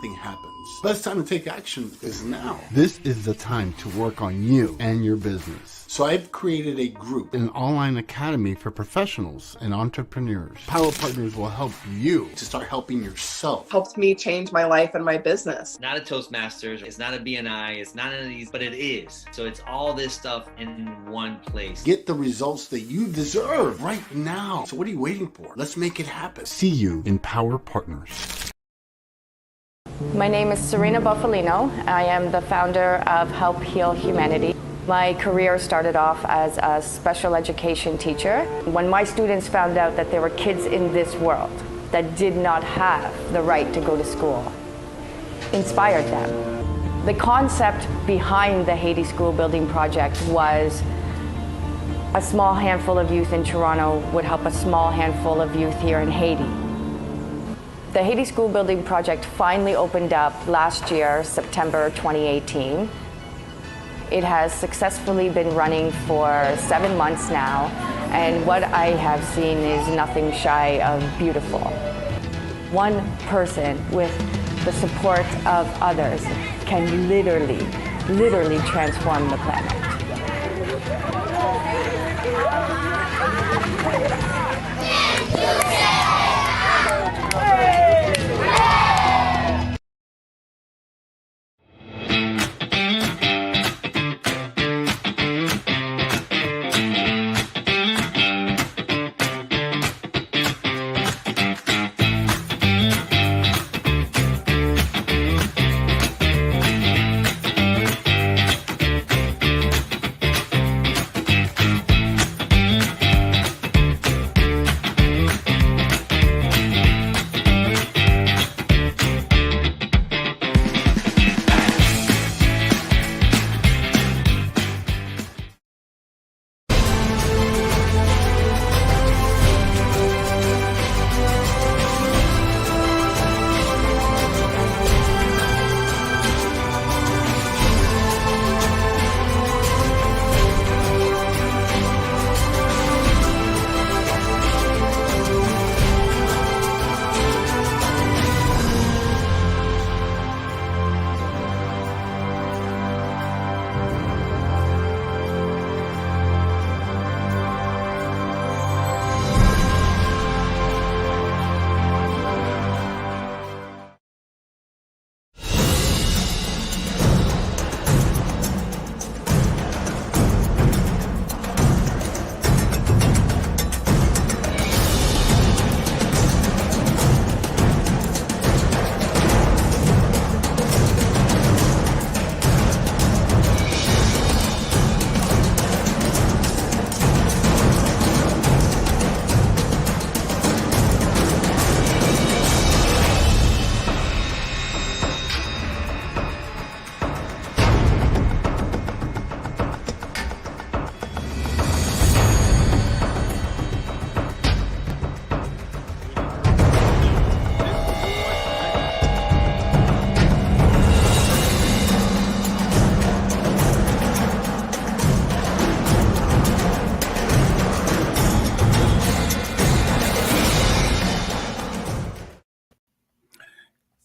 nothing happens. Best time to take action is now. This is the time to work on you and your business. So I've created a group, An online academy for professionals and entrepreneurs. Power Partners will help you to start helping yourself. Helped me change my life and my business. Not a Toastmasters, it's not a BNI, it's not any of these, but it is. So it's all this stuff in one place. Get the results that you deserve right now. So what are you waiting for? Let's make it happen. see you in Power Partners. My name is Serena Boffelino. I am the founder of Help Heal Humanity. My career started off as a special education teacher. When my students found out that there were kids in this world that did not have the right to go to school, inspired them. The concept behind the Haiti School Building Project was a small handful of youth in Toronto would help a small handful of youth here in Haiti. The Haiti School Building Project finally opened up last year, September 2018. It has successfully been running for 7 months now, and what I have seen is nothing shy of beautiful. One person with the support of others can literally transform the planet.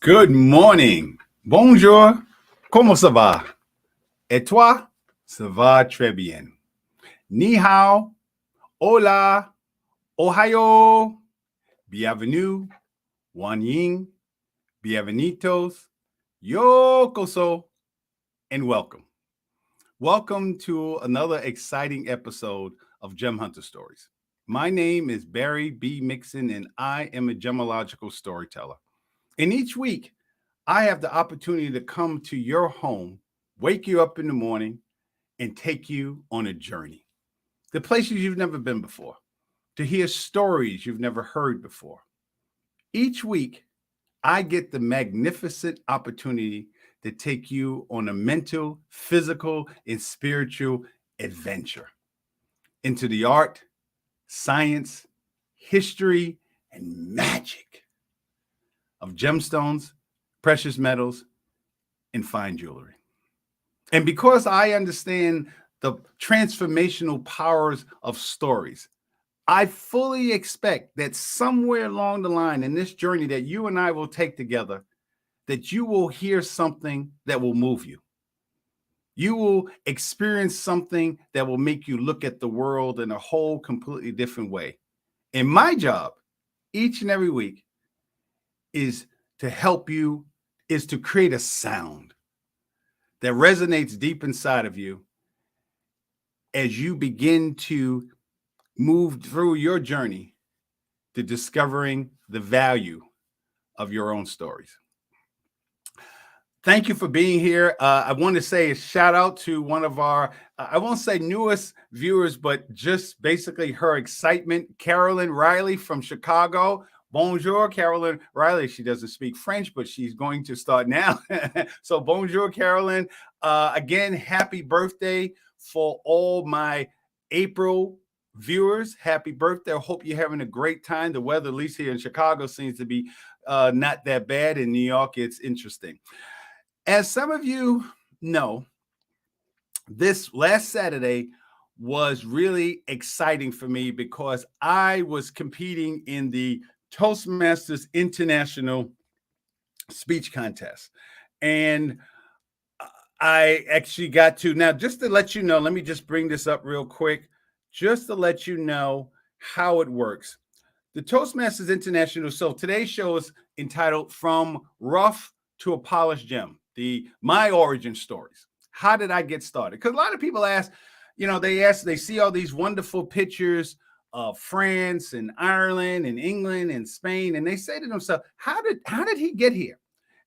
Good morning. Bonjour. Comment ça va? Et toi? Ça va très bien. Ni hao. Hola. Ohio. Bienvenue. Wan Ying. Bienvenidos. Yokoso. And welcome. Welcome to another exciting episode of Gem Hunter Stories. My name is Barry B. Mixon, and I am a gemological storyteller. And each week, I have the opportunity to come to your home, wake you up in the morning, and take you on a journey. The places you've never been before, to hear stories you've never heard before. Each week, I get the magnificent opportunity to take you on a mental, physical, and spiritual adventure into the art, science, history, and magic of gemstones, precious metals, and fine jewelry. And because I understand the transformational powers of stories, I fully expect that somewhere along the line in this journey that you and I will take together, that you will hear something that will move you. You will experience something that will make you look at the world in a whole completely different way. And my job each and every week is to help you, is to create a sound that resonates deep inside of you as you begin to move through your journey to discovering the value of your own stories. Thank you for being here. I want to say a shout out to one of our, I won't say newest viewers, but just basically her excitement, Carolyn Riley from Chicago. Bonjour, Carolyn Riley. She doesn't speak French, but she's going to start now. So bonjour, Carolyn. Again, happy birthday for all my April viewers. Happy birthday. I hope you're having a great time. The weather, at least here in Chicago, seems to be not that bad. In New York, it's interesting. As some of you know, this last Saturday was really exciting for me because I was competing in the Toastmasters International Speech Contest. And I actually got to, now just to let you know, let me just bring this up real quick, just to let you know how it works. The Toastmasters International, so today's show is entitled From Rough to a Polished Gem. My origin stories. How did I get started? Because a lot of people ask, they see all these wonderful pictures of France and Ireland and England and Spain, and they say to themselves, how did he get here?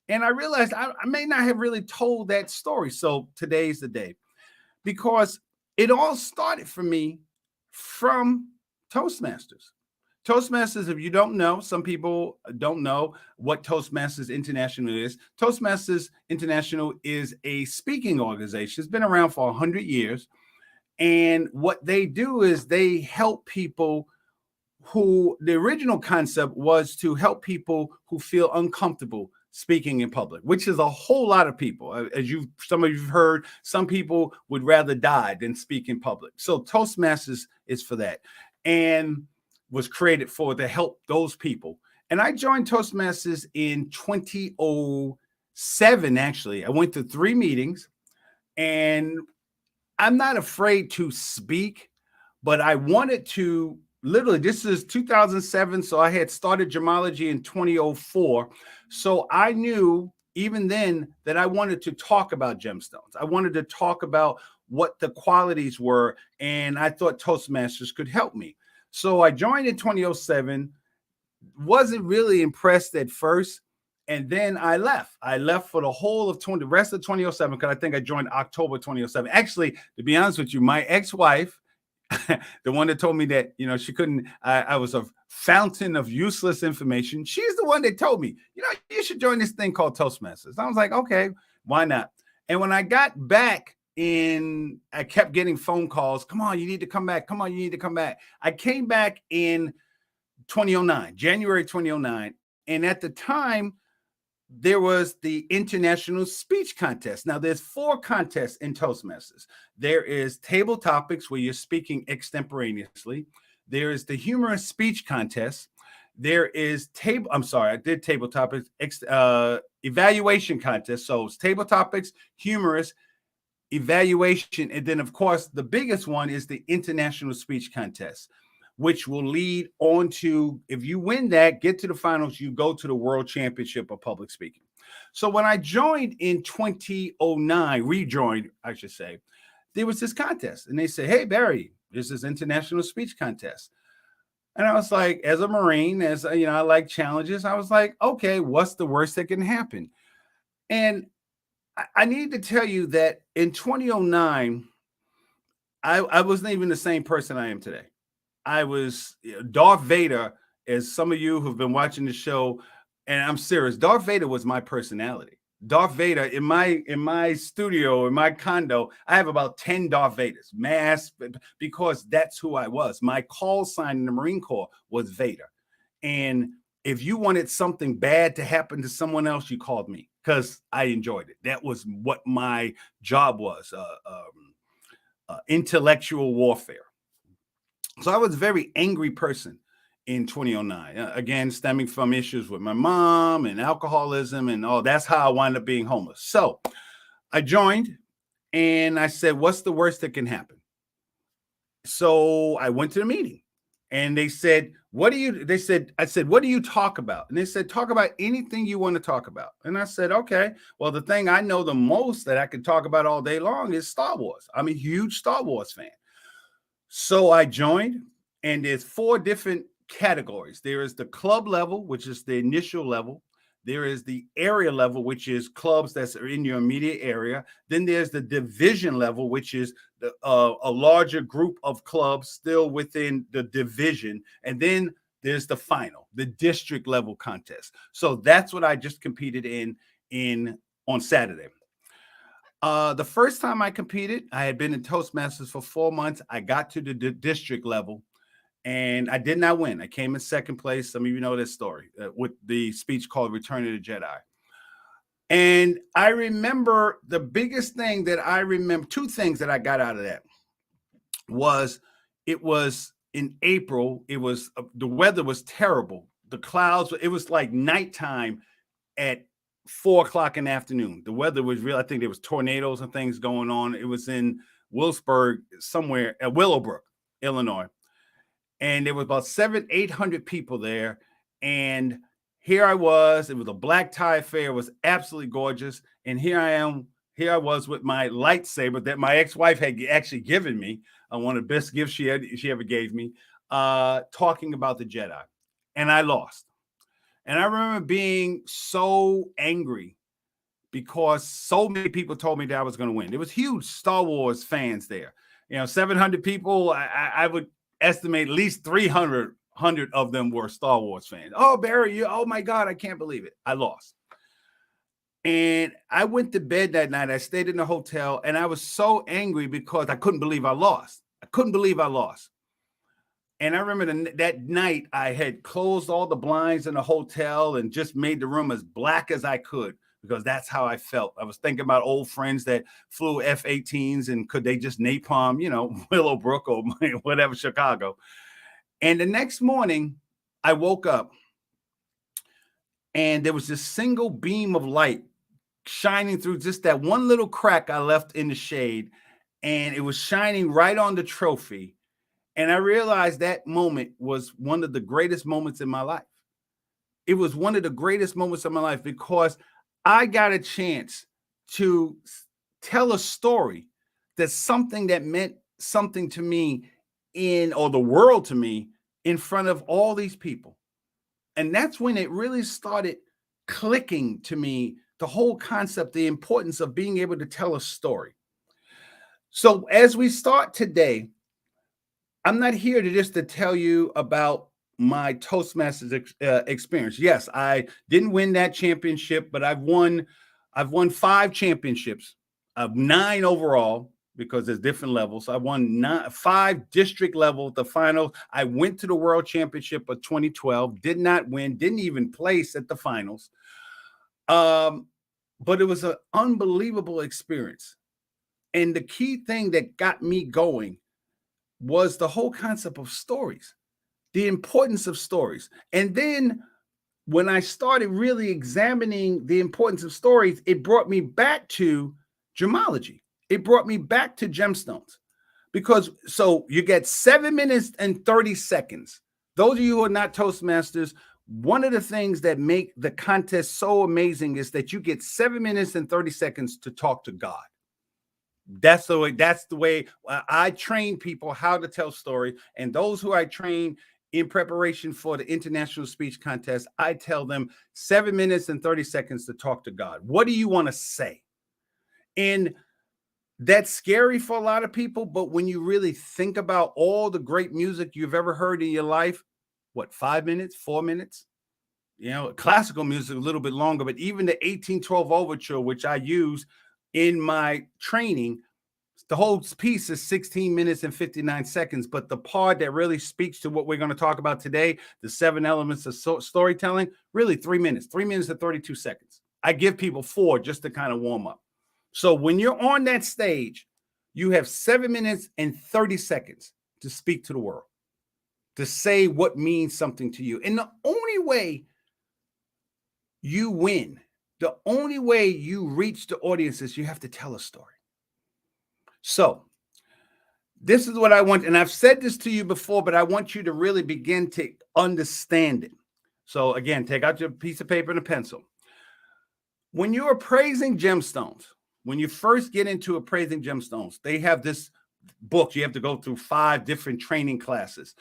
And I realized I may not have really told that story. So today's the day, because it all started for me from Toastmasters. Toastmasters, if you don't know, some people don't know what Toastmasters International is. Toastmasters International is a speaking organization. It's been around for 100 years. And what they do is they help people who, the original concept was to help people who feel uncomfortable speaking in public, which is a whole lot of people. As some of you've heard, some people would rather die than speak in public. So Toastmasters is for that. And was created to help those people. And I joined Toastmasters in 2007, actually. I went to 3 meetings, and I'm not afraid to speak, but I wanted to, literally, this is 2007, so I had started Gemology in 2004. So I knew even then that I wanted to talk about gemstones. I wanted to talk about what the qualities were, and I thought Toastmasters could help me. So I joined in 2007, wasn't really impressed at first, and then I left. I left for the whole of the rest of 2007, because I think I joined October 2007. Actually, to be honest with you, my ex-wife, the one that told me that, she couldn't, I was a fountain of useless information. She's the one that told me, you should join this thing called Toastmasters. I was like, okay, why not? And when I got back I kept getting phone calls. Come on, you need to come back. Come on, you need to come back. I came back in 2009, January 2009. And at the time, there was the International Speech Contest. Now, there's 4 contests in Toastmasters. There is Table Topics, where you're speaking extemporaneously. There is the Humorous Speech Contest. There is Table Topics, Evaluation Contest. So it's Table Topics, Humorous, Evaluation, and then, of course, the biggest one is the International Speech Contest, which will lead on to, if you win that, get to the finals, you go to the World Championship of Public Speaking. So when I joined in 2009, rejoined, I should say, there was this contest, and they said, hey, Barry, this is International Speech Contest. And I was like, as a Marine, I like challenges. I was like, okay, what's the worst that can happen? And I need to tell you that in 2009, I wasn't even the same person I am today. I was Darth Vader, as some of you who've been watching the show, and I'm serious, Darth Vader was my personality. Darth Vader, in my studio, in my condo, I have about 10 Darth Vaders, masked, because that's who I was. My call sign in the Marine Corps was Vader. And if you wanted something bad to happen to someone else, you called me, because I enjoyed it. That was what my job was, intellectual warfare. So I was a very angry person in 2009. Again, stemming from issues with my mom and alcoholism and all. That's how I wound up being homeless. So I joined and I said, what's the worst that can happen? So I went to the meeting and they said, I said, what do you talk about? And they said, talk about anything you want to talk about. And I said, okay, well, the thing I know the most that I could talk about all day long is Star Wars. I'm a huge Star Wars fan. So I joined, and there's 4 different categories. There is the club level, which is the initial level. There is the area level, which is clubs that are in your immediate area. Then there's the division level, which is a larger group of clubs still within the division. And then there's the final, the district level contest. So that's what I just competed in on Saturday. The first time I competed, I had been in Toastmasters for 4 months. I got to the district level. And I did not win. I came in second place. Some of you know this story with the speech called Return of the Jedi. And I remember the biggest thing that I remember, 2 things that I got out of that was it was in April. It was the weather was terrible. The clouds, it was like nighttime at 4 o'clock in the afternoon. The weather was real. I think there was tornadoes and things going on. It was in Wilkesburg, somewhere at Willowbrook, Illinois. And there was about 700-800 people there. And here I was. It was a black tie affair. It was absolutely gorgeous. And here I was with my lightsaber that my ex-wife had actually given me. One of the best gifts she ever gave me, talking about the Jedi. And I lost. And I remember being so angry because so many people told me that I was going to win. There was huge Star Wars fans there. 700 people. I would estimate at least 300 of them were Star Wars fans. Oh, Barry, oh my God, I can't believe it. I lost. And I went to bed that night. I stayed in the hotel and I was so angry because I couldn't believe I lost. And I remember that night I had closed all the blinds in the hotel and just made the room as black as I could because that's how I felt. I was thinking about old friends that flew F-18s and could they just napalm, Willowbrook or whatever, Chicago. And the next morning I woke up and there was this single beam of light shining through just that one little crack I left in the shade. And it was shining right on the trophy. And I realized that moment was one of the greatest moments in my life. It was one of the greatest moments of my life because I got a chance to tell a story that's something that meant something to me or the world to me in front of all these people. And that's when it really started clicking to me, the whole concept, the importance of being able to tell a story. So as we start today, I'm not here to tell you about my Toastmasters experience. Yes, I didn't win that championship, but I've won 5 championships, 9 overall because there's different levels. I won 5 district level, the finals. I went to the World Championship of 2012, did not win, didn't even place at the finals. But it was an unbelievable experience. And the key thing that got me going was the whole concept of stories, the importance of stories. And then when I started really examining the importance of stories, it brought me back to gemology. It brought me back to gemstones so you get 7 minutes and 30 seconds. Those of you who are not Toastmasters, one of the things that make the contest so amazing is that you get 7 minutes and 30 seconds to talk to God. That's the way I train people how to tell story. And those who I train in preparation for the International Speech Contest, I tell them 7 minutes and 30 seconds to talk to God. What do you want to say? And that's scary for a lot of people. But when you really think about all the great music you've ever heard in your life, 5 minutes, 4 minutes? Classical music a little bit longer, but even the 1812 Overture, which I use in my training, the whole piece is 16 minutes and 59 seconds. But the part that really speaks to what we're going to talk about today, the 7 elements of storytelling, really 3 minutes and 32 seconds. I give people 4 just to kind of warm up. So when you're on that stage, you have 7 minutes and 30 seconds to speak to the world, to say what means something to you. And the only way you win, the only way you reach the audience is you have to tell a story. So this is what I want. And I've said this to you before, but I want you to really begin to understand it. So again, take out your piece of paper and a pencil. When you're appraising gemstones, when you first get into appraising gemstones, they have this book. You have to go through 5 different training classes.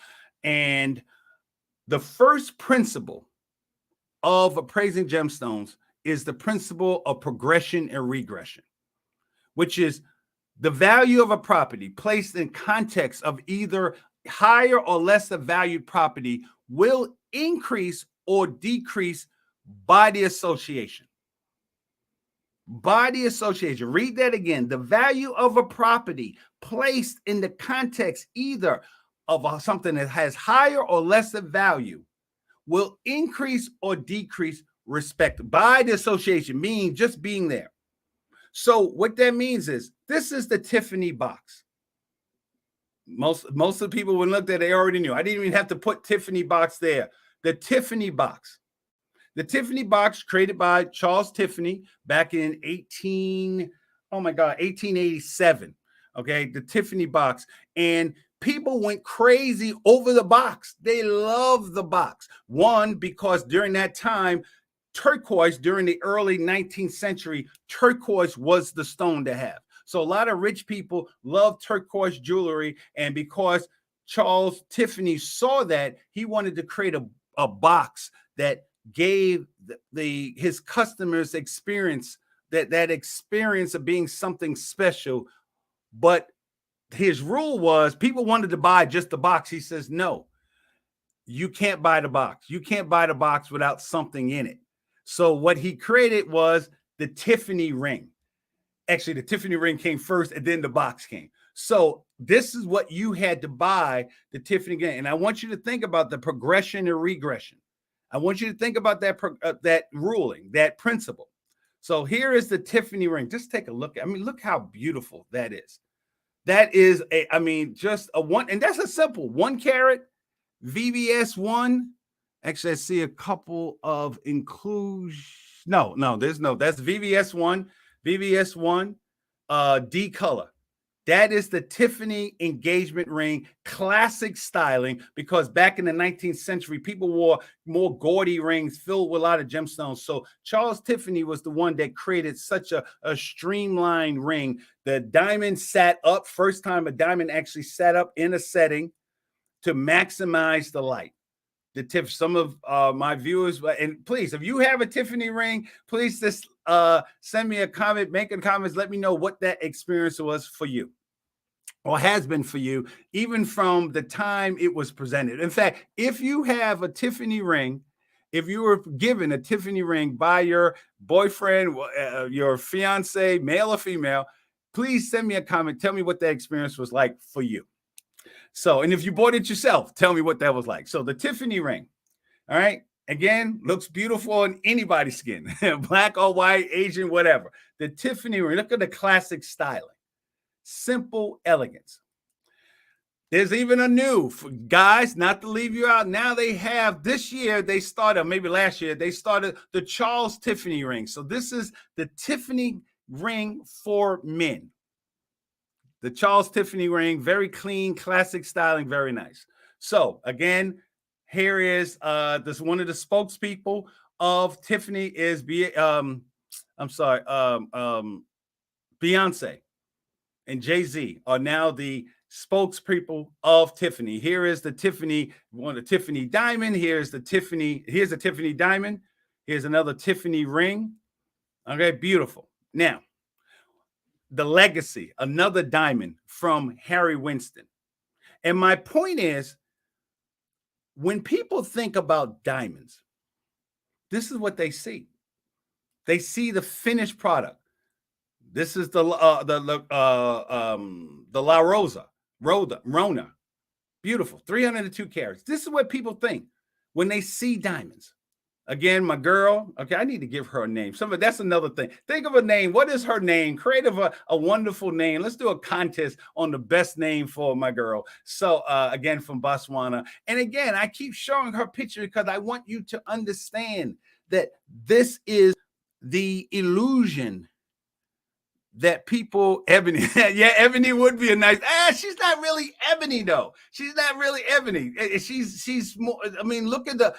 And the first principle of appraising gemstones is the principle of progression and regression, which is the value of a property placed in context of either higher or lesser valued property will increase or decrease by the association. By the association. Read that again. The value of a property placed in the context either of something that has higher or lesser value will increase or decrease respect by the association, meaning just being there. So what that means is this is the Tiffany box. Most of the people when looked at it, they already knew. I didn't even have to put Tiffany box there. The Tiffany box. The Tiffany box created by Charles Tiffany back in 1887. Okay, the Tiffany box. And people went crazy over the box. They love the box. One, because during that time, turquoise, during the early 19th century, turquoise was the stone to have. So a lot of rich people love turquoise jewelry. And because Charles Tiffany saw that, he wanted to create a box that gave his customers experience, that experience of being something special. But his rule was people wanted to buy just the box. He says, no, you can't buy the box. You can't buy the box without something in it. So what he created was the Tiffany ring. Actually, the Tiffany ring came first and then the box came. So this is what you had to buy, the Tiffany ring. And I want you to think about the progression and regression. I want you to think about that ruling, that principle. So here is the Tiffany ring. Just take a look. I mean, look how beautiful that is. That is just a one, and that's a simple 1 carat VVS 1. Actually, I see a couple of inclusion. No, there's no. That's VVS 1, VVS 1, D color. That is the Tiffany engagement ring, classic styling, because back in the 19th century, people wore more gaudy rings filled with a lot of gemstones. So Charles Tiffany was the one that created such a streamlined ring. The diamond sat up. First time a diamond actually sat up in a setting to maximize the light. Some of my viewers, and please, if you have a Tiffany ring, please just send me a comment, make a comment, let me know what that experience was for you, or has been for you, even from the time it was presented. In fact, if you have a Tiffany ring, if you were given a Tiffany ring by your boyfriend, your fiance, male or female, please send me a comment. Tell me what that experience was like for you. So, and if you bought it yourself, tell me what that was like. So the Tiffany ring, all right, again, looks beautiful on anybody's skin, black or white, Asian, whatever. The Tiffany ring, look at the classic styling, simple elegance. There's even a new, guys, not to leave you out. Now they have, this year, they started, maybe last year, they started the Charles Tiffany ring. So this is the Tiffany ring for men. The Charles Tiffany ring, very clean, classic styling, very nice. So again, here is this one of the spokespeople of Tiffany is Beyonce and Jay-Z are now the spokespeople of Tiffany. Here is the Tiffany, one of the Tiffany diamond. Here's a Tiffany diamond. Here's another Tiffany ring. Okay, beautiful. Now, the legacy, another diamond from Harry Winston. And my point is, when people think about diamonds, this is what they see. They see the finished product. This is the La Rona, beautiful, 302 carats. This is what people think when they see diamonds. Again, my girl. Okay, I need to give her a name. That's another thing. Think of a name. What is her name? Create a wonderful name. Let's do a contest on the best name for my girl. So again, from Botswana. And again, I keep showing her picture because I want you to understand that this is the illusion that people, Ebony, yeah, Ebony would be a nice, she's not really Ebony though. She's not really Ebony. She's more, I mean, look at the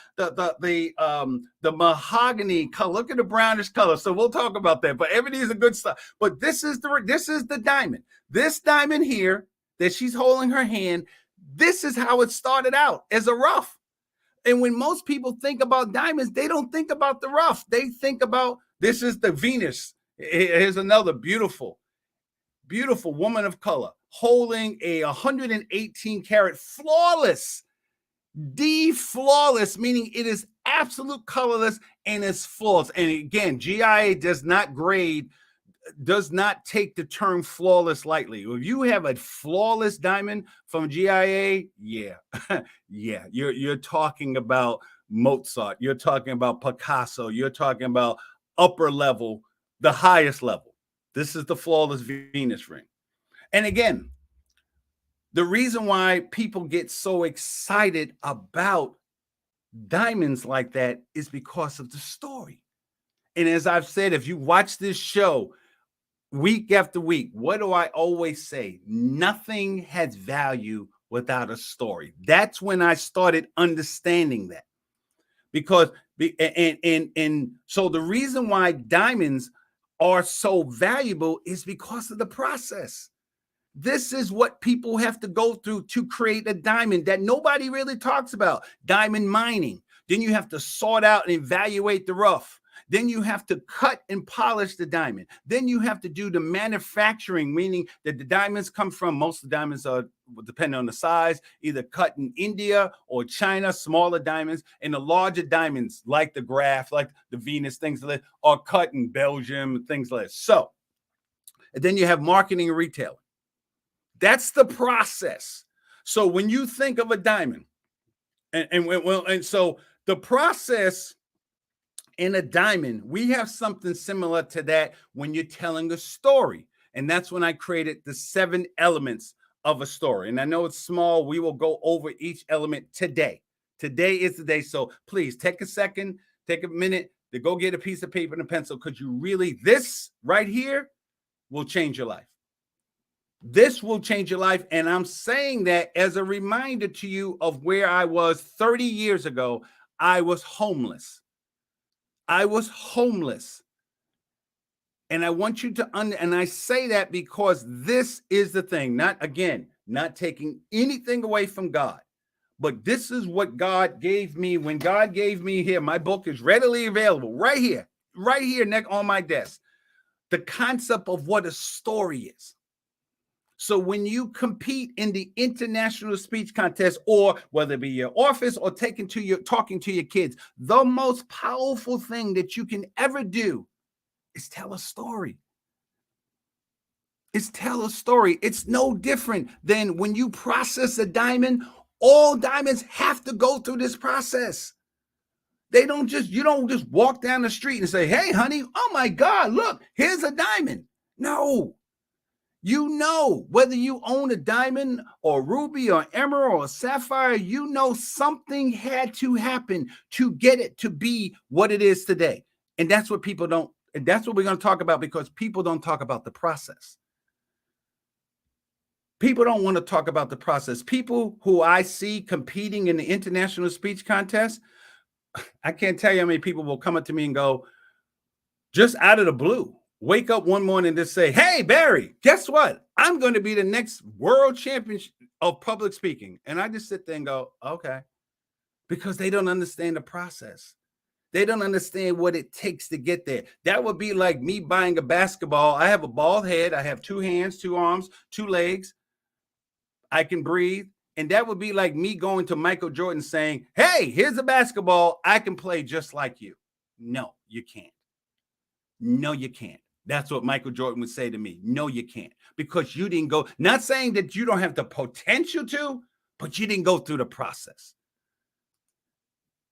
mahogany color. Look at the brownish color. So we'll talk about that. But Ebony is a good stuff. But this is the diamond. This diamond here that she's holding her hand, this is how it started out as a rough. And when most people think about diamonds, they don't think about the rough. They think about, this is the Venus. Here's another beautiful woman of color holding a 118 karat flawless, flawless, meaning it is absolute colorless and it's flawless. And again, GIA does not take the term flawless lightly. If you have a flawless diamond from GIA, yeah, yeah, you're talking about Mozart, you're talking about Picasso, you're talking about upper level, the highest level. This is the flawless Venus ring. And again, the reason why people get so excited about diamonds like that is because of the story. And as I've said, if you watch this show week after week, what do I always say? Nothing has value without a story. That's when I started understanding that. Because and so the reason why diamonds are so valuable is because of the process. This is what people have to go through to create a diamond that nobody really talks about. Diamond mining. Then you have to sort out and evaluate the rough. Then you have to cut and polish the diamond. Then you have to do the manufacturing, meaning that the diamonds come from, most of the diamonds are, depending on the size, either cut in India or China, smaller diamonds, and the larger diamonds, like the Graph, like the Venus, things like that, are cut in Belgium, things like that. So, and then you have marketing and retailing. That's the process. So when you think of a diamond, and so the process in a diamond, we have something similar to that when you're telling a story. And that's when I created the 7 elements of a story. And I know it's small. We will go over each element today. Today is the day. So please take a second, take a minute to go get a piece of paper and a pencil, because you really, this right here will change your life. This will change your life. And I'm saying that as a reminder to you of where I was 30 years ago. I was homeless. I was homeless. And I want you to and I say that because this is the thing, not taking anything away from God, but this is what God gave me. When God gave me here, my book is readily available right here on my desk. The concept of what a story is. So when you compete in the international speech contest, or whether it be your office or talking to your kids, the most powerful thing that you can ever do is tell a story. It's tell a story. It's no different than when you process a diamond. All diamonds have to go through this process. You don't just walk down the street and say, "Hey, honey, oh my God, look, here's a diamond." No. You know, whether you own a diamond or ruby or emerald or sapphire, you know something had to happen to get it to be what it is today. And that's what people don't, and that's what we're going to talk about, because people don't talk about the process. People don't want to talk about the process. People who I see competing in the international speech contest, I can't tell you how many people will come up to me and go, just out of the blue, wake up one morning and just say, "Hey, Barry, guess what? I'm going to be the next world champion of public speaking." And I just sit there and go, okay, because they don't understand the process. They don't understand what it takes to get there. That would be like me buying a basketball. I have a bald head. I have 2 hands, 2 arms, 2 legs. I can breathe. And that would be like me going to Michael Jordan saying, "Hey, here's a basketball. I can play just like you." No, you can't. No, you can't. That's what Michael Jordan would say to me. No, you can't, because you didn't go, not saying that you don't have the potential to, but you didn't go through the process.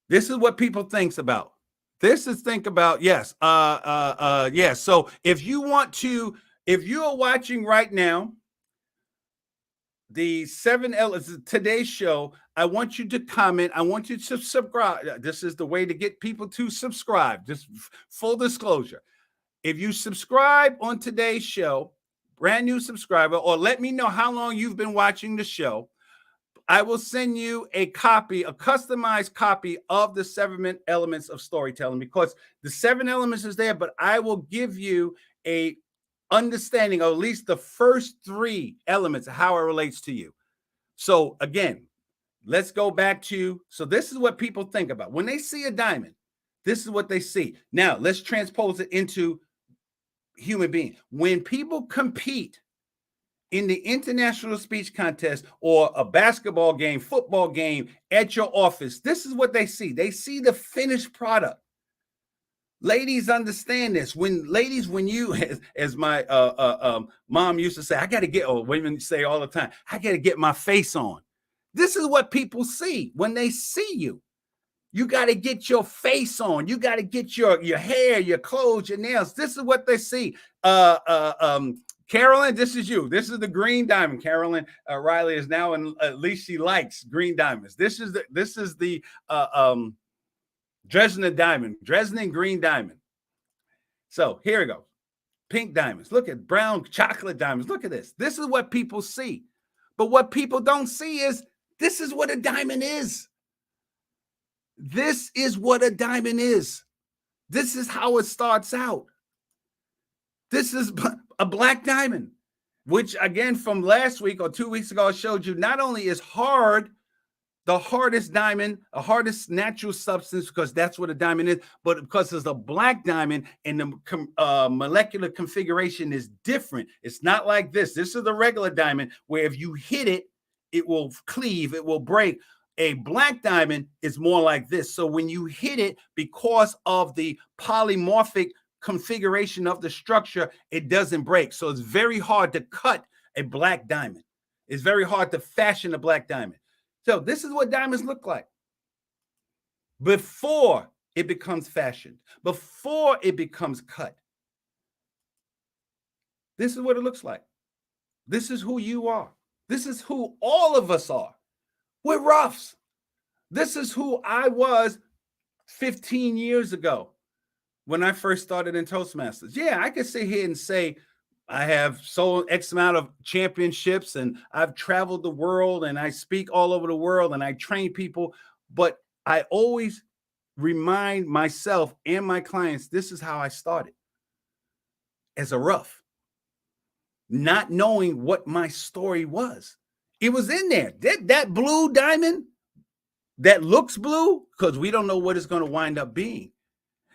This is what people think about. This is think about, yes. Yes. So if you are watching right now, the 7 L today's show, I want you to comment. I want you to subscribe. This is the way to get people to subscribe. Just full disclosure. If you subscribe on today's show, brand new subscriber, or let me know how long you've been watching the show, I will send you a customized copy of the 7 elements of storytelling, because the 7 elements is there, but I will give you a understanding of at least the first 3 elements of how it relates to you. So again, let's go back to, so this is what people think about. When they see a diamond, this is what they see. Now, let's transpose it into human being. When people compete in the international speech contest or a basketball game, football game at your office, this is what they see. They see the finished product. Ladies understand this. When you, as my mom used to say, I got to get, or women say all the time, I got to get my face on. This is what people see when they see you. You got to get your face on. You got to get your hair, your clothes, your nails. This is what they see. Carolyn, this is you. This is the green diamond. Carolyn Riley is now, and at least she likes green diamonds. This is the Dresden diamond, Dresden green diamond. So here we go. Pink diamonds. Look at brown chocolate diamonds. Look at this. This is what people see. But what people don't see is this is what a diamond is. This is what a diamond is. This is how it starts out. This is a black diamond, which again, from last week or 2 weeks ago, I showed you not only is hard, the hardest diamond, the hardest natural substance, because that's what a diamond is, but because it's a black diamond and the molecular configuration is different. It's not like this. This is the regular diamond where if you hit it, it will cleave, it will break. A black diamond is more like this. So when you hit it, because of the polymorphic configuration of the structure, it doesn't break. So it's very hard to cut a black diamond. It's very hard to fashion a black diamond. So this is what diamonds look like before it becomes fashioned, before it becomes cut. This is what it looks like. This is who you are. This is who all of us are. We're roughs. This is who I was 15 years ago when I first started in Toastmasters. Yeah, I could sit here and say, I have sold X amount of championships and I've traveled the world and I speak all over the world and I train people. But I always remind myself and my clients, this is how I started as a rough, not knowing what my story was. It was in there. That blue diamond that looks blue, because we don't know what it's going to wind up being.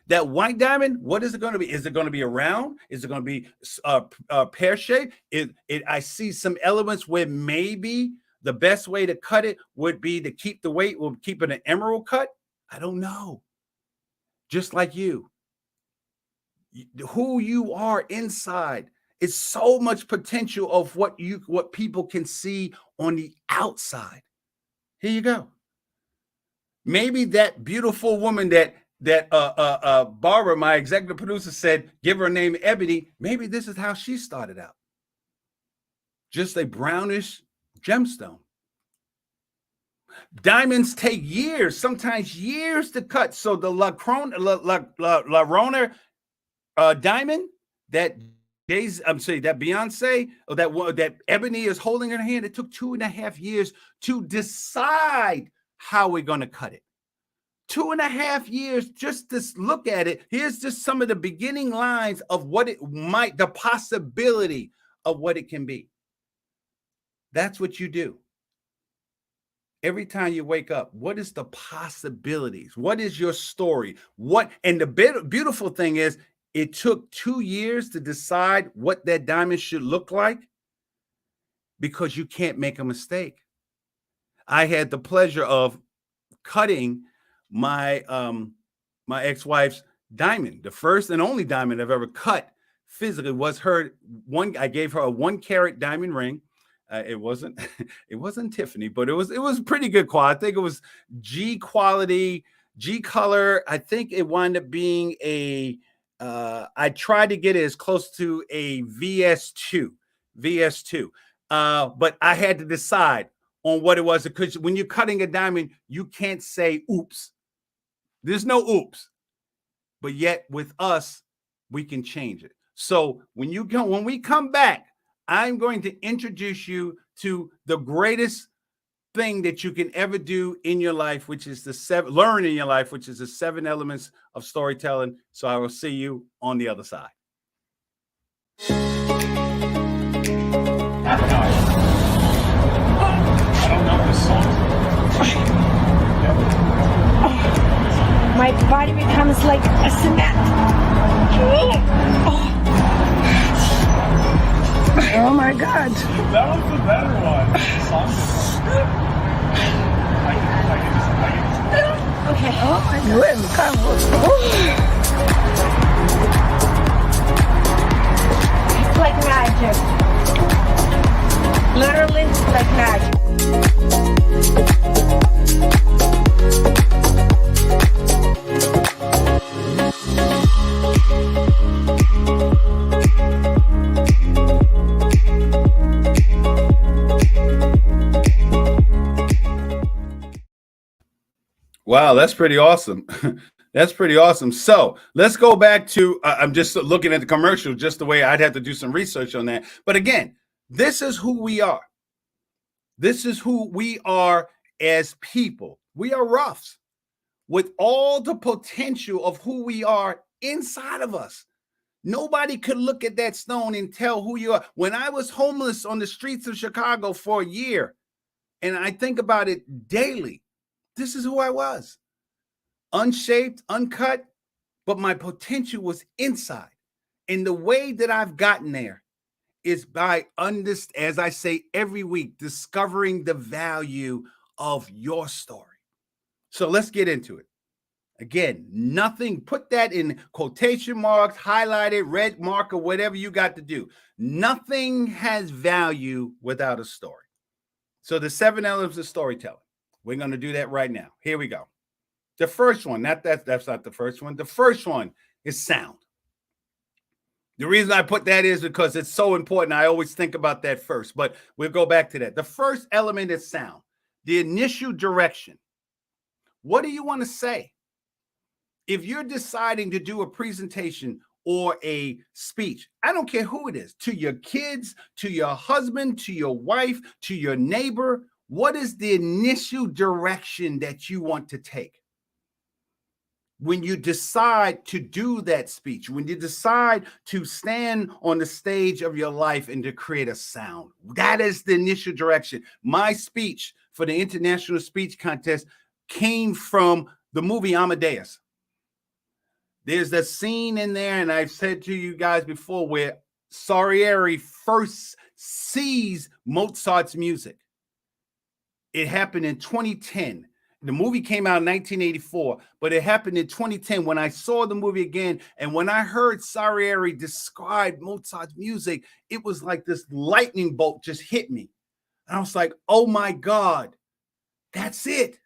That white diamond, what is it going to be? Is it going to be a round? Is it going to be pear-shaped? I see some elements where maybe the best way to cut it would be to keep the weight, or keep it an emerald cut. I don't know. Just like you. Who you are inside is so much potential of what people can see on the outside. Here you go. Maybe that beautiful woman that Barbara, my executive producer, said, give her a name Ebony. Maybe this is how she started out. Just a brownish gemstone. Diamonds take years, sometimes years to cut. So the La Rona diamond that Beyonce, or that Ebony is holding in her hand, it took 2.5 years to decide how we're going to cut it. 2.5 years just to look at it. Here's just some of the beginning lines of what it might, the possibility of what it can be. That's what you do. Every time you wake up, what is the possibilities? What is your story? And the beautiful thing is, it took 2 years to decide what that diamond should look like, because you can't make a mistake. I had the pleasure of cutting my ex-wife's diamond. The first and only diamond I've ever cut physically was her one. I gave her a 1-carat diamond ring. It wasn't Tiffany, but it was pretty good quality. I think it was G quality G color, I think it wound up being a, I tried to get it as close to a VS2, but I had to decide on what it was, because when you're cutting a diamond, you can't say oops. There's no oops. But yet with us, we can change it. So when we come back, I'm going to introduce you to the greatest thing that you can ever do in your life, which is learn in your life, which is the 7 elements of storytelling. So I will see you on the other side. I don't know this song. My body becomes like a cement. Oh my God. That was the better one. Okay. Oh my God. It's like magic. Literally like magic. Wow, that's pretty awesome. That's pretty awesome. So let's go back to, I'm just looking at the commercial, just the way I'd have to do some research on that. But again, this is who we are. This is who we are as people. We are roughs with all the potential of who we are inside of us. Nobody could look at that stone and tell who you are. When I was homeless on the streets of Chicago for a year, and I think about it daily, this is who I was. Unshaped, uncut, but my potential was inside. And the way that I've gotten there is by, as I say every week, discovering the value of your story. So let's get into it. Again, nothing, put that in quotation marks, highlight it, red marker, whatever you got to do. Nothing has value without a story. So the 7 elements of storytelling. We're going to do that right now. Here we go. The first one, that's not the first one. The first one is sound. The reason I put that is because it's so important. I always think about that first, but we'll go back to that. The first element is sound, the initial direction. What do you want to say? If you're deciding to do a presentation or a speech, I don't care who it is, to your kids, to your husband, to your wife, to your neighbor, what is the initial direction that you want to take? When you decide to do that speech, when you decide to stand on the stage of your life and to create a sound, that is the initial direction. My speech for the International Speech Contest came from the movie Amadeus. There's that scene in there, and I've said to you guys before, where Salieri first sees Mozart's music. It happened in 2010. The movie came out in 1984, but it happened in 2010 when I saw the movie again. And when I heard Salieri describe Mozart's music, it was like this lightning bolt just hit me. And I was like, oh my God, that's it.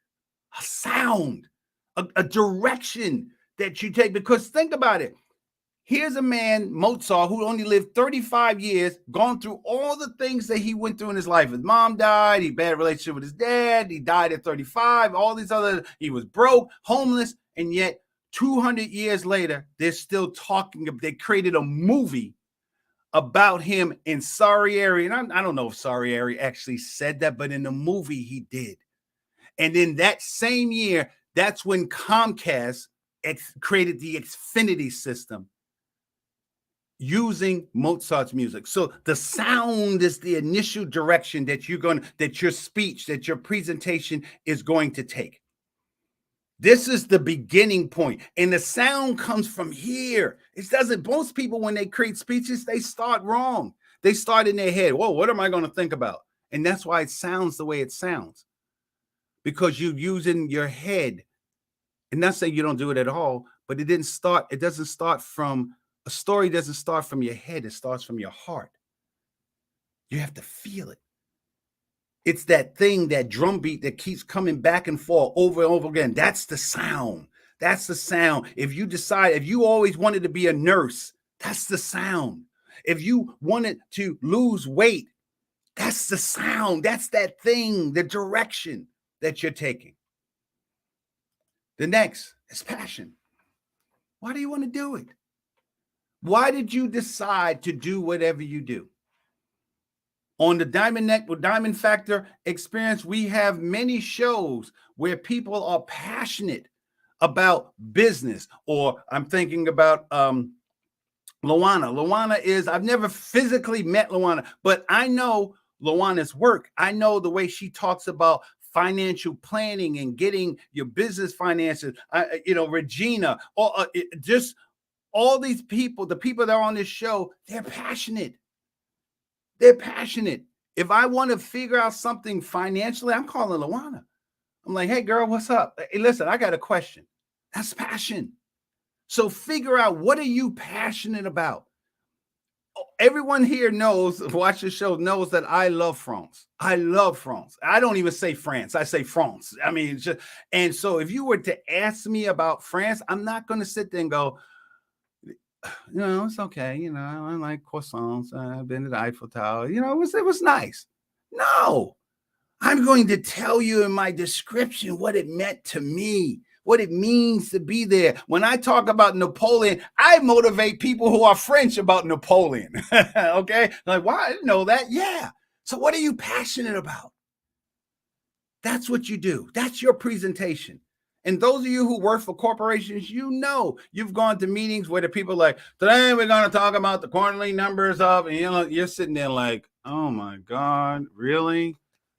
A sound, a direction that you take. Because think about it. Here's a man, Mozart, who only lived 35 years, gone through all the things that he went through in his life. His mom died, he had a bad relationship with his dad, he died at 35, all these other, he was broke, homeless, and yet 200 years later, they're still talking. They created a movie about him in Salieri. And I don't know if Salieri actually said that, but in the movie he did. And in that same year, that's when Comcast created the Xfinity system, using Mozart's music. So the sound is the initial direction that that your speech, that your presentation is going to take. This is the beginning point. And the sound comes from here. It doesn't, most people, when they create speeches, they start wrong. They start in their head. Whoa, what am I going to think about? And that's why it sounds the way it sounds. Because you're using your head. And not saying you don't do it at all, but a story doesn't start from your head. It starts from your heart. You have to feel it. It's that thing, that drum beat that keeps coming back and forth over and over again. That's the sound. That's the sound. If you always wanted to be a nurse, that's the sound. If you wanted to lose weight, that's the sound. That's that thing, the direction that you're taking. The next is passion. Why do you want to do it? Why did you decide to do whatever you do? On the Diamond Factor experience, we have many shows where people are passionate about business. Or I'm thinking about Luana. Luana is, I've never physically met Luana, but I know Luana's work. I know the way she talks about financial planning and getting your business finances. Regina, just all these people, the people that are on this show, they're passionate. They're passionate. If I want to figure out something financially, I'm calling Luana. I'm like, hey, girl, what's up? Hey, listen, I got a question. That's passion. So figure out, what are you passionate about? Everyone here watch the show, knows that I love France. I love France. I don't even say France. I say France. I mean, and so if you were to ask me about France, I'm not going to sit there and go, it's okay. I like croissants. I've been to the Eiffel Tower. It was nice. No, I'm going to tell you in my description what it meant to me, what it means to be there. When I talk about Napoleon, I motivate people who are French about Napoleon. Okay. Like, wow, I didn't know that. Yeah. So what are you passionate about? That's what you do. That's your presentation. And those of you who work for corporations, you've gone to meetings where the people are like, today we're going to talk about the quarterly numbers of, and you're sitting there like, oh my God, really?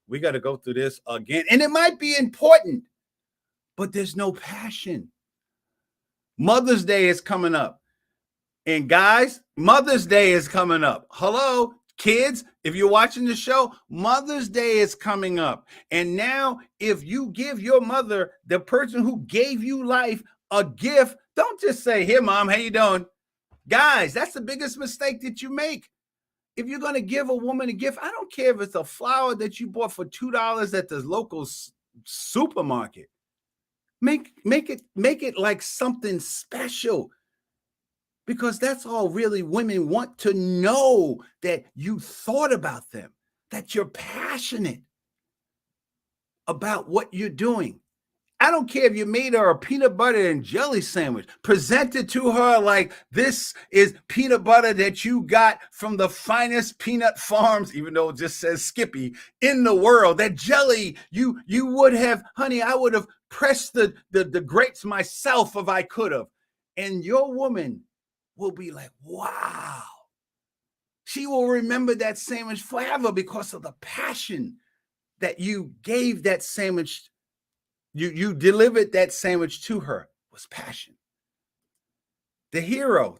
We got to go through this again. And it might be important, but there's no passion. Mother's Day is coming up. And guys, Mother's Day is coming up. Hello, kids, if you're watching the show, Mother's Day is coming up. And now, if you give your mother, the person who gave you life, a gift, don't just say, here, Mom, how you doing? Guys, that's the biggest mistake that you make. If you're going to give a woman a gift, I don't care if it's a flower that you bought for $2 at the local supermarket. Make it like something special. Because that's all really women want to know, that you thought about them, that you're passionate about what you're doing. I don't care if you made her a peanut butter and jelly sandwich. Present it to her like this is peanut butter that you got from the finest peanut farms, even though it just says Skippy, in the world. That jelly, you would have, honey, I would have pressed the grapes myself if I could have. And your woman will be like, wow. She will remember that sandwich forever because of the passion that you gave that sandwich. You delivered that sandwich to her, was passion. The hero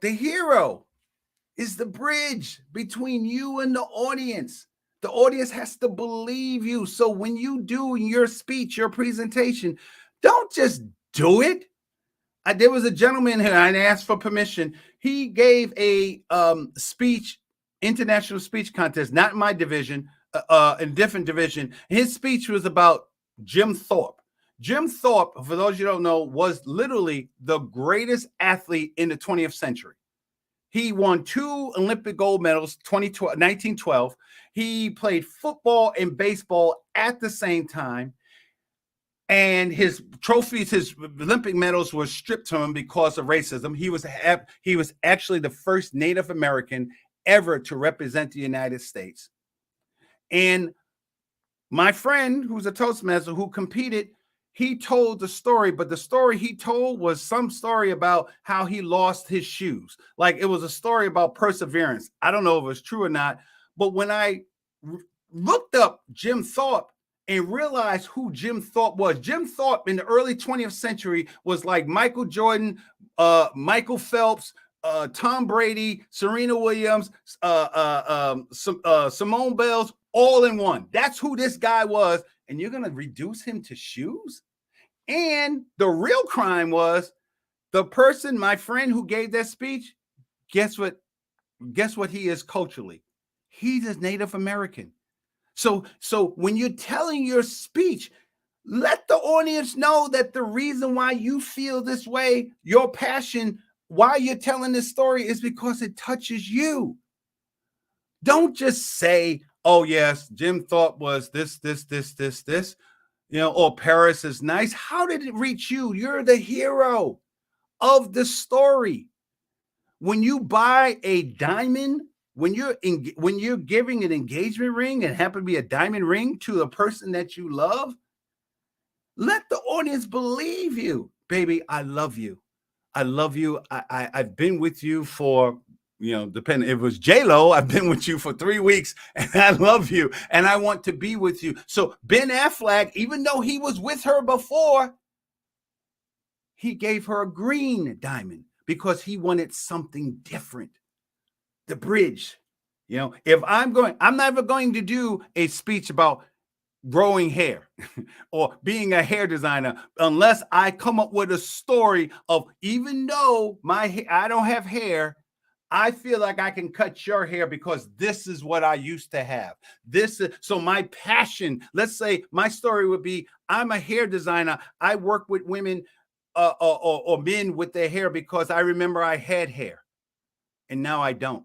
is the bridge between you and the audience. The audience has to believe you. So when you do your speech, your presentation, don't just do it. There was a gentleman here, I asked for permission. He gave a speech, international speech contest, not in my division, in a different division. His speech was about Jim Thorpe. Jim Thorpe, for those of you who don't know, was literally the greatest athlete in the 20th century. He won 2 Olympic gold medals, 1912. He played football and baseball at the same time. And his trophies, his Olympic medals were stripped from him because of racism. He was actually the first Native American ever to represent the United States. And my friend, who's a Toastmaster who competed, he told the story, but the story he told was some story about how he lost his shoes. Like, it was a story about perseverance. I don't know if it's true or not, but when I looked up Jim Thorpe and realized who Jim Thorpe was, Jim Thorpe in the early 20th century was like Michael Jordan, Michael Phelps, Tom Brady, Serena Williams, Simone Biles, all in one. That's who this guy was. And you're going to reduce him to shoes? And the real crime was the person, my friend who gave that speech, guess what he is culturally? He's a Native American. So when you're telling your speech, let the audience know that the reason why you feel this way, your passion, why you're telling this story is because it touches you. Don't just say, oh, yes, Jim Thorpe was this, or Paris is nice. How did it reach you? You're the hero of the story. When you buy a diamond, when you're giving an engagement ring and happen to be a diamond ring to a person that you love, let the audience believe you. Baby, I love you. I love you. I've been with you for, depending, if it was J-Lo, I've been with you for 3 weeks and I love you and I want to be with you. So Ben Affleck, even though he was with her before, he gave her a green diamond because he wanted something different. The bridge. If I'm never going to do a speech about growing hair or being a hair designer unless I come up with a story of, even though I don't have hair, I feel like I can cut your hair because this is what I used to have. So my passion, let's say my story would be, I'm a hair designer. I work with women or men with their hair because I remember I had hair and now I don't.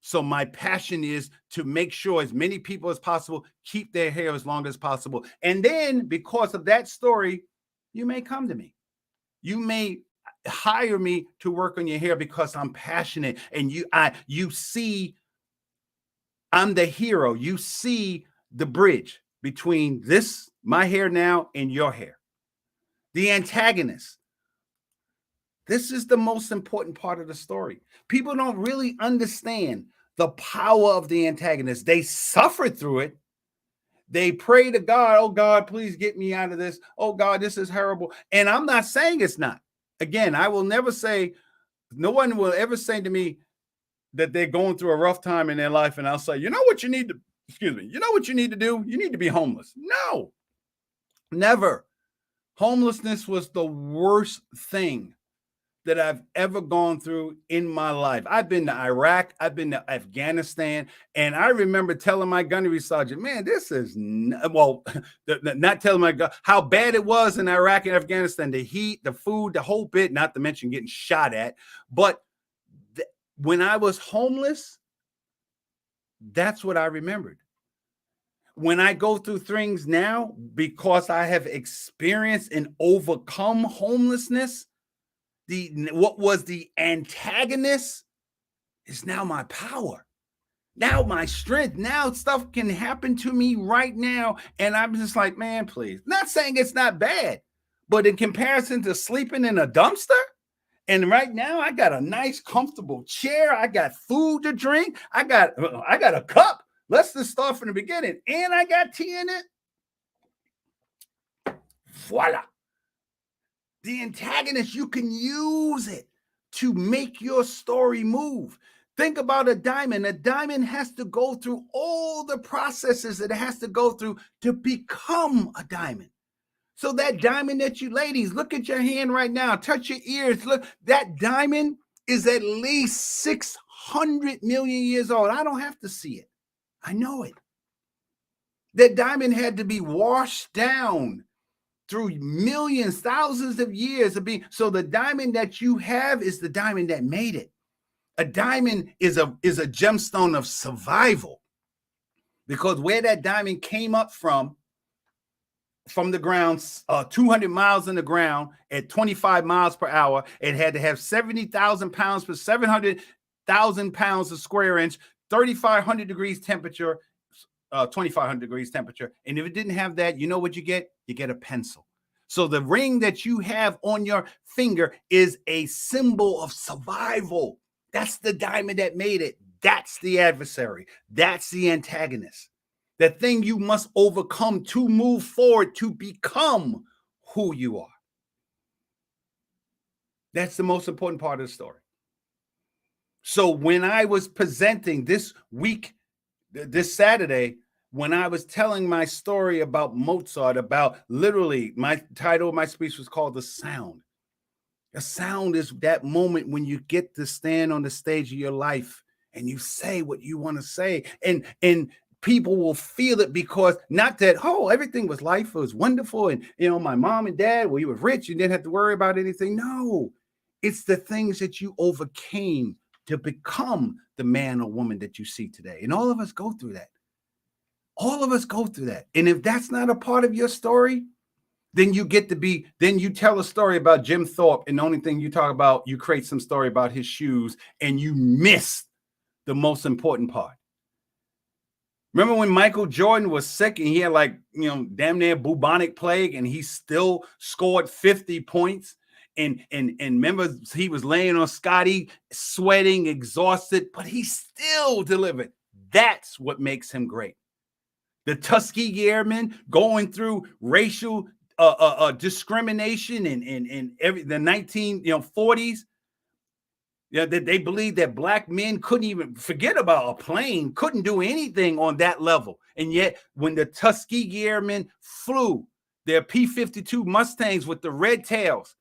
So my passion is to make sure as many people as possible keep their hair as long as possible. And then because of that story, you may come to me. You may hire me to work on your hair because I'm passionate and you see I'm the hero. You see the bridge between my hair now, and your hair. The antagonist. This is the most important part of the story. People don't really understand the power of the antagonist. They suffer through it. They pray to God, oh God, please get me out of this. Oh God, this is horrible. And I'm not saying it's not. Again, I will never say, no one will ever say to me that they're going through a rough time in their life. And I'll say, you know what you need to do? You need to be homeless. No, never. Homelessness was the worst thing that I've ever gone through in my life. I've been to Iraq, I've been to Afghanistan, and I remember telling my gunnery sergeant, man, this is, not telling my gun how bad it was in Iraq and Afghanistan, the heat, the food, the whole bit, not to mention getting shot at. But when I was homeless, that's what I remembered. When I go through things now, because I have experienced and overcome homelessness, what was the antagonist is now my power, now my strength. Now stuff can happen to me right now, and I'm just like, man, please. Not saying it's not bad, but in comparison to sleeping in a dumpster, and right now I got a nice, comfortable chair. I got food to drink. I got a cup. Let's just start from the beginning, and I got tea in it. Voila. The antagonist, you can use it to make your story move. Think about a diamond. A diamond has to go through all the processes that it has to go through to become a diamond. So that diamond that you ladies, look at your hand right now, touch your ears. Look, that diamond is at least 600 million years old. I don't have to see it. I know it. That diamond had to be washed down through millions, thousands of years of being. So the diamond that you have is the diamond that made it. A diamond is a gemstone of survival, because where that diamond came up from the ground, 200 miles in the ground at 25 miles per hour, it had to have 70,000 pounds per 700,000 pounds a square inch, 3,500 degrees temperature, 2,500 degrees temperature. And if it didn't have that, you know what you get? You get a pencil. So the ring that you have on your finger is a symbol of survival. That's the diamond that made it. That's the adversary. That's the antagonist. The thing you must overcome to move forward, to become who you are. That's the most important part of the story. So when I was presenting this week, this Saturday, when I was telling my story about Mozart, about literally, my title of my speech was called The Sound. The sound is that moment when you get to stand on the stage of your life and you say what you want to say. And people will feel it, because not that, oh, everything was life was wonderful. And, my mom and dad, well, you were rich. You didn't have to worry about anything. No, it's the things that you overcame to become the man or woman that you see today. And all of us go through that. All of us go through that. And if that's not a part of your story, then you tell a story about Jim Thorpe, and the only thing you talk about, you create some story about his shoes, and you miss the most important part. Remember when Michael Jordan was sick and he had damn near bubonic plague, and he still scored 50 points? And remember, he was laying on Scotty, sweating, exhausted, but he still delivered. That's what makes him great. The Tuskegee Airmen going through racial discrimination in the 1940s. Yeah, that they believed that black men couldn't even forget about a plane, couldn't do anything on that level. And yet, when the Tuskegee Airmen flew their P-52 Mustangs with the red tails,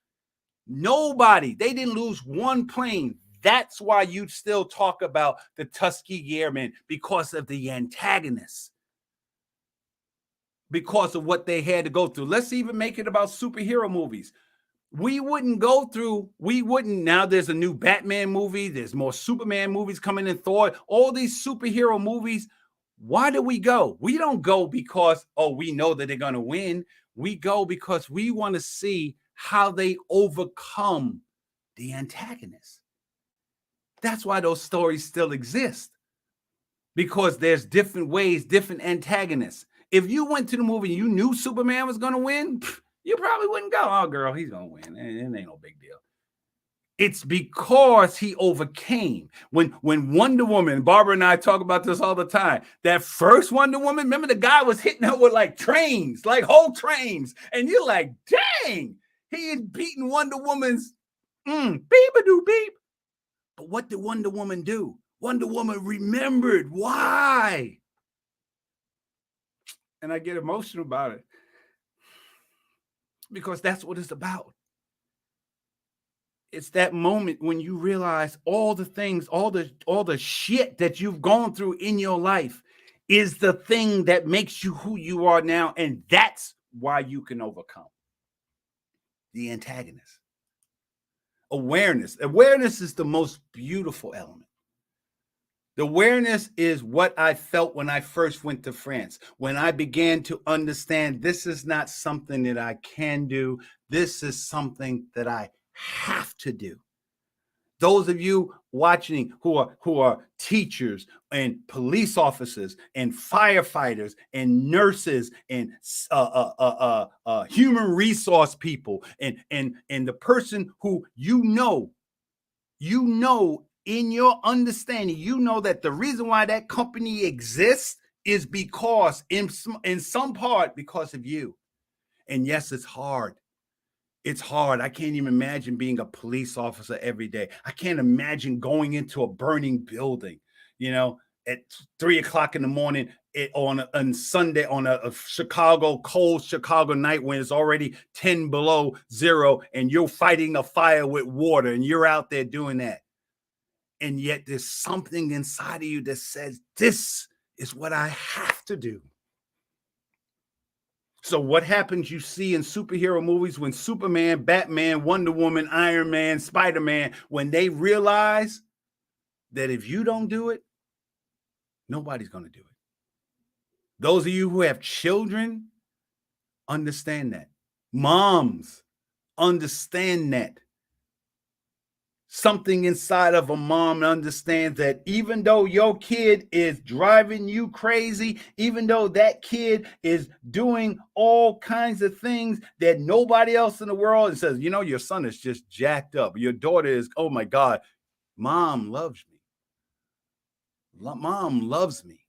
they didn't lose one plane. That's why you still talk about the Tuskegee Airmen, because of the antagonists, because of what they had to go through. Let's even make it about superhero movies. Now there's a new Batman movie. There's more Superman movies coming in, Thor, all these superhero movies. Why do we go? We don't go because, we know that they're going to win. We go because we want to see how they overcome the antagonists. That's why those stories still exist, because there's different ways, different antagonists. If you went to the movie and you knew Superman was going to win, you probably wouldn't go, oh, girl, he's going to win. It ain't no big deal. It's because he overcame. When Wonder Woman, Barbara and I talk about this all the time, that first Wonder Woman, remember the guy was hitting her with trains, whole trains. And you're like, dang, he is beating Wonder Woman's beep-a-doo-beep. But what did Wonder Woman do? Wonder Woman remembered why. And I get emotional about it, because that's what it's about. It's that moment when you realize all the things, all the shit that you've gone through in your life is the thing that makes you who you are now. And that's why you can overcome the antagonist. Awareness is the most beautiful element. The awareness is what I felt when I first went to France, when I began to understand this is not something that I can do. This is something that I have to do. Those of you watching who are teachers and police officers and firefighters and nurses and human resource people and the person who you know in your understanding, you know that the reason why that company exists is because in some part because of you. And yes, it's hard. It's hard. I can't even imagine being a police officer every day. I can't imagine going into a burning building, at 3:00 in the morning on Sunday on a cold Chicago night when it's already 10 below zero and you're fighting a fire with water and you're out there doing that. And yet there's something inside of you that says, this is what I have to do. So what happens you see in superhero movies when Superman, Batman, Wonder Woman, Iron Man, Spider-Man, when they realize that if you don't do it, nobody's going to do it. Those of you who have children, understand that. Moms, understand that. Something inside of a mom understands that even though your kid is driving you crazy, even though that kid is doing all kinds of things that nobody else in the world, and says, your son is just jacked up. Your daughter is, oh my God, mom loves me. Mom loves me.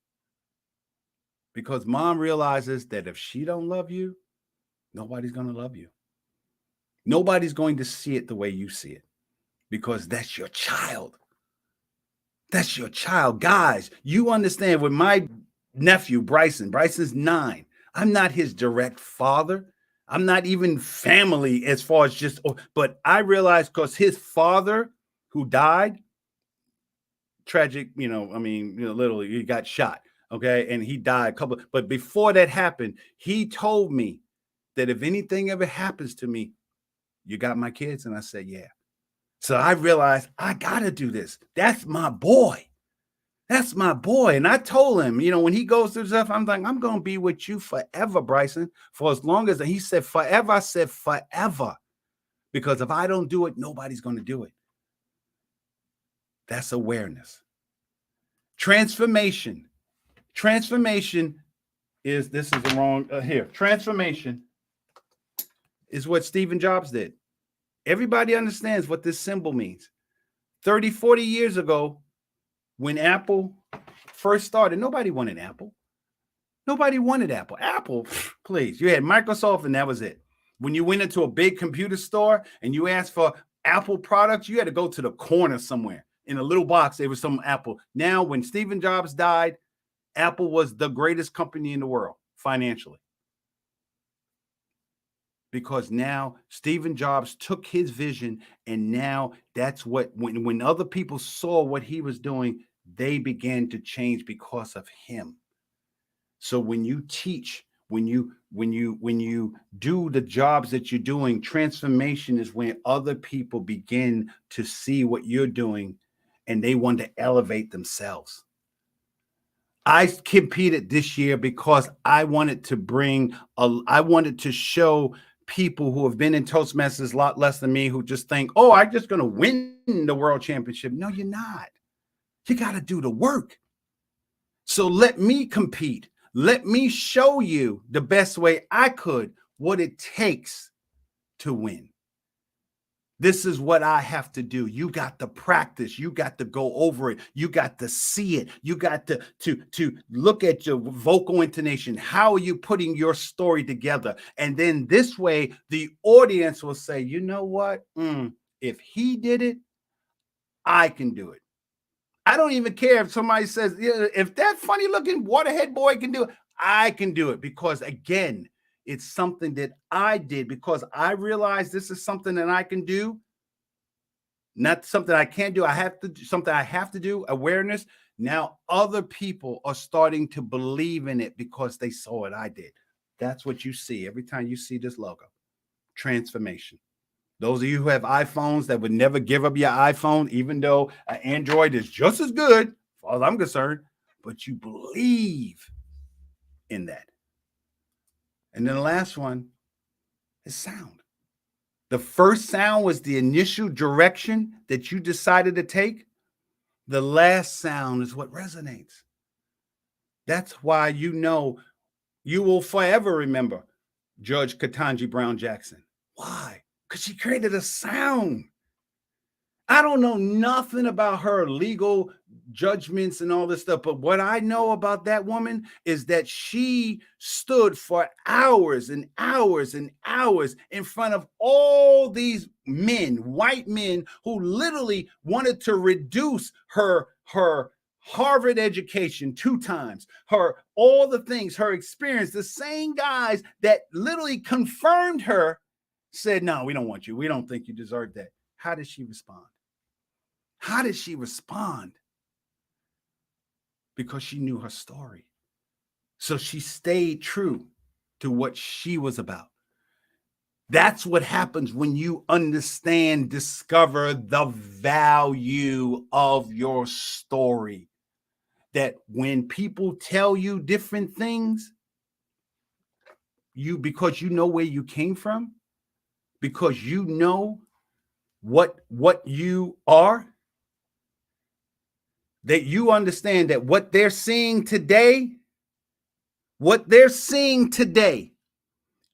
Because mom realizes that if she don't love you, nobody's going to love you. Nobody's going to see it the way you see it. Because that's your child. That's your child. Guys, you understand with my nephew, Bryson's 9. I'm not his direct father. I'm not even family as far as but I realized because his father who died, tragic, literally he got shot. Okay. And he died but before that happened, he told me that if anything ever happens to me, you got my kids? And I said, yeah. So I realized I got to do this. That's my boy. That's my boy. And I told him, when he goes through stuff, I'm like, I'm going to be with you forever, Bryson, for as long as he said forever. I said forever, because if I don't do it, nobody's going to do it. That's awareness. Transformation. Transformation is, this is the wrong here. Transformation is what Stephen Jobs did. Everybody understands what this symbol means. 30, 40 years ago, when Apple first started, nobody wanted Apple. Nobody wanted Apple. Apple, please. You had Microsoft and that was it. When you went into a big computer store and you asked for Apple products, you had to go to the corner somewhere. In a little box, there was some Apple. Now, when Stephen Jobs died, Apple was the greatest company in the world financially. Because now Stephen Jobs took his vision, and now that's what, when other people saw what he was doing, they began to change because of him. So when you teach, when you do the jobs that you're doing, transformation is when other people begin to see what you're doing and they want to elevate themselves. I competed this year because I wanted to show people who have been in Toastmasters a lot less than me, who just think, oh, I'm just going to win the world championship. No, you're not. You got to do the work. So let me compete. Let me show you the best way I could, what it takes to win. This is what I have to do. You got to practice. You got to go over it. You got to see it. You got to look at your vocal intonation. How are you putting your story together? And then this way, the audience will say, you know what? If he did it, I can do it. I don't even care if somebody says, yeah, if that funny looking waterhead boy can do it, I can do it. Because again, it's something that I did because I realized this is something that I can do, not something I can't do. I have to do something I have to do. Awareness. Now other people are starting to believe in it because they saw what I did. That's what you see every time you see this logo. Transformation. Those of you who have iPhones that would never give up your iPhone, even though an Android is just as good, as far as I'm concerned, but you believe in that. And then the last one is sound. The first sound was the initial direction that you decided to take. The last sound is what resonates. That's why you will forever remember Judge Ketanji Brown Jackson. Why? Because she created a sound. I don't know nothing about her legal judgments and all this stuff, but what I know about that woman is that she stood for hours and hours and hours in front of all these men, white men, who literally wanted to reduce her Harvard education 2 times, all the things, her experience. The same guys that literally confirmed her said, no, we don't want you. We don't think you deserve that. How did she respond? How did she respond? Because she knew her story. So she stayed true to what she was about. That's what happens when you understand, discover the value of your story. That when people tell you different things, because you know where you came from, because you know what you are, that you understand that what they're seeing today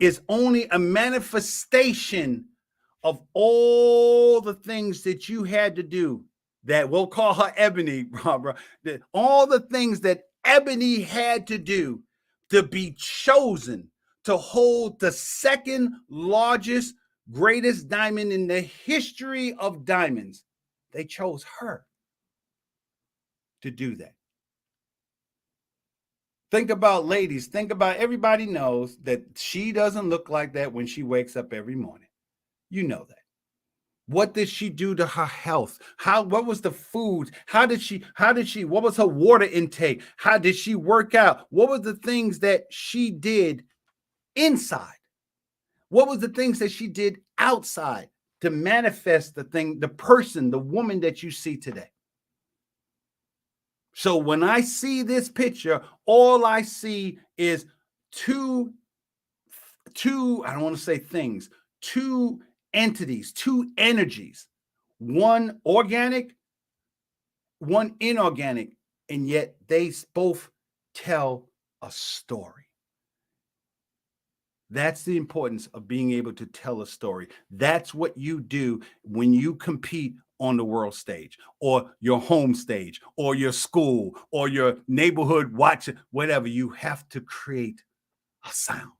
is only a manifestation of all the things that you had to do, that we'll call her Ebony, Barbara, that all the things that Ebony had to do to be chosen to hold the second largest, greatest diamond in the history of diamonds. They chose her to do that. Think about, ladies, everybody knows that she doesn't look like that when she wakes up every morning. You know that. What did she do to her health? What was the food? What was her water intake? How did she work out? What were the things that she did inside? What was the things that she did outside to manifest the person, the woman that you see today? So when I see this picture, all I see is two, I don't want to say things, two entities, two energies, one organic, one inorganic, and yet they both tell a story. That's the importance of being able to tell a story. That's what you do when you compete on the world stage, or your home stage, or your school, or your neighborhood watch, whatever. You have to create a sound.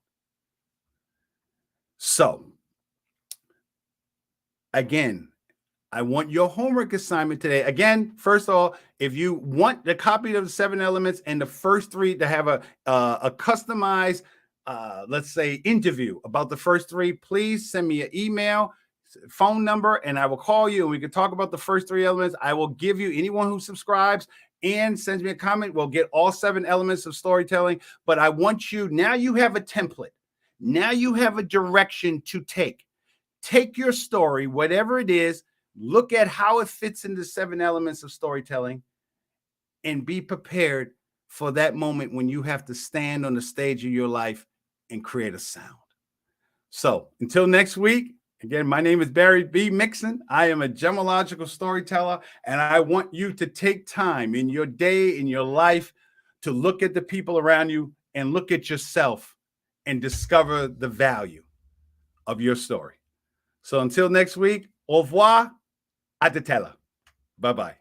So, again, I want your homework assignment today. Again, first of all, if you want the copy of the 7 elements and the first 3 to have a customized, let's say, interview about the first 3, please send me an email, phone number, and I will call you and we can talk about the first 3 elements. I will give you, anyone who subscribes and sends me a comment will get all 7 elements of storytelling. But I want you, now you have a template. Now you have a direction to take. Take your story, whatever it is, look at how it fits into 7 elements of storytelling, and be prepared for that moment when you have to stand on the stage of your life and create a sound. So until next week, again, my name is Barry B. Mixon. I am a gemological storyteller, and I want you to take time in your day, in your life, to look at the people around you and look at yourself and discover the value of your story. So until next week, au revoir, à te tella. Bye-bye.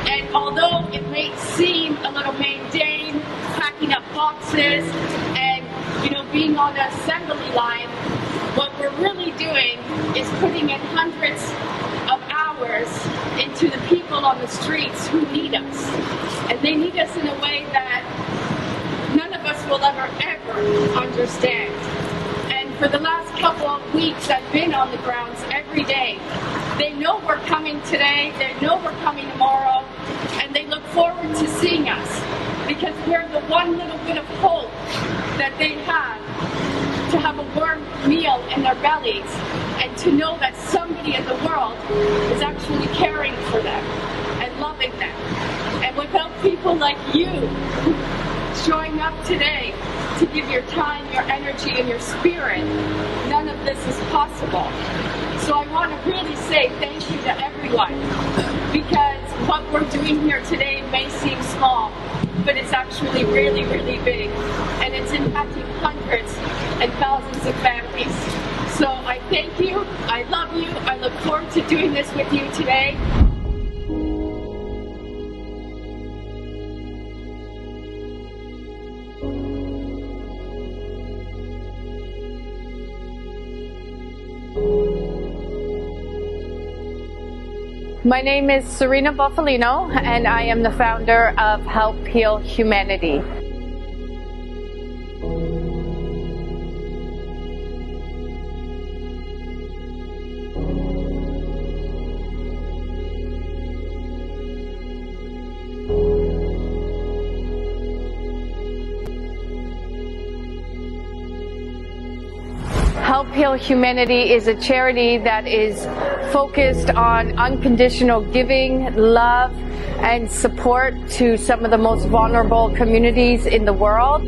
And although it may seem a little mundane, packing up boxes and, being on the assembly line, what we're really doing is putting in hundreds of hours into the people on the streets who need us. And they need us in a way that none of us will ever understand. And for the last couple of weeks, I've been on the grounds every day. They know we're coming today, they know we're coming tomorrow, and they look forward to seeing us because we're the one little bit of hope that they have, to have a warm meal in their bellies and to know that somebody in the world is actually caring for them and loving them. And without people like you showing up today to give your time, your energy, and your spirit, none of this is possible. So I want to really say thank you to everyone, because what we're doing here today may seem small, but it's actually really, really big, and it's impacting hundreds and thousands of families. So I thank you, I love you, I look forward to doing this with you today. My name is Serena Boffelino, and I am the founder of Help Heal Humanity. Help Heal Humanity is a charity that is focused on unconditional giving, love, and support to some of the most vulnerable communities in the world.